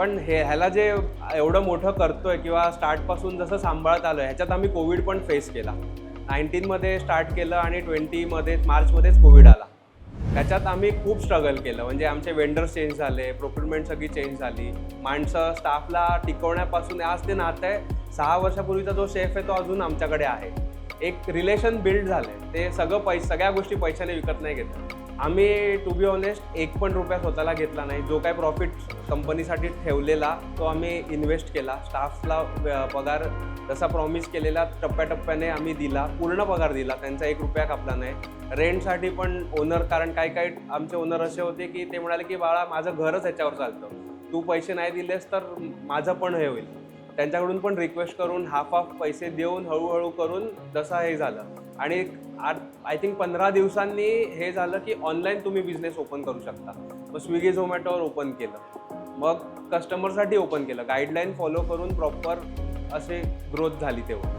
पण ह्याला जे एवढं मोठं करतोय किंवा स्टार्टपासून जसं सांभाळत आलोय, ह्याच्यात आम्ही कोविड पण फेस केला. 19मध्ये स्टार्ट केलं आणि 20मध्ये मार्चमध्येच कोविड आला. त्याच्यात आम्ही खूप स्ट्रगल केलं. म्हणजे आमचे वेंडर्स चेंज झाले, प्रोक्युरमेंट सगळी चेंज झाली. माणसं स्टाफला टिकवण्यापासून आज ते नातं आहे. 6 वर्षापूर्वीचा जो शेफ आहे तो अजून आमच्याकडे आहे. एक रिलेशन बिल्ड झालंय. ते सगळं सगळ्या गोष्टी पैशाने विकत नाही घेत. आम्ही टू बी ऑनेस्ट एक पण रुपया स्वतःला घेतला नाही. जो काही प्रॉफिट कंपनीसाठी ठेवलेला तो आम्ही इन्व्हेस्ट केला. स्टाफला पगार जसा प्रॉमिस केलेला टप्प्याटप्प्याने आम्ही दिला. पूर्ण पगार दिला. त्यांचा 1 रुपया कापला नाही. रेंटसाठी पण ओनर, कारण काही आमचे ओनर असे होते की ते म्हणाले की बाळा माझं घरच ह्याच्यावर चालतं, तू पैसे नाही दिलेस तर माझं पण हे होईल. त्यांच्याकडून पण रिक्वेस्ट करून हाफ पैसे देऊन हळूहळू करून जसं हे झालं. आणि आय थिंक 15 दिवसांनी हे झालं की ऑनलाईन तुम्ही बिझनेस ओपन करू शकता. मग स्विगी झोमॅटोवर ओपन केलं, मग कस्टमरसाठी ओपन केलं. गाईडलाईन फॉलो करून प्रॉपर असे ग्रोथ झाली तेव्हा.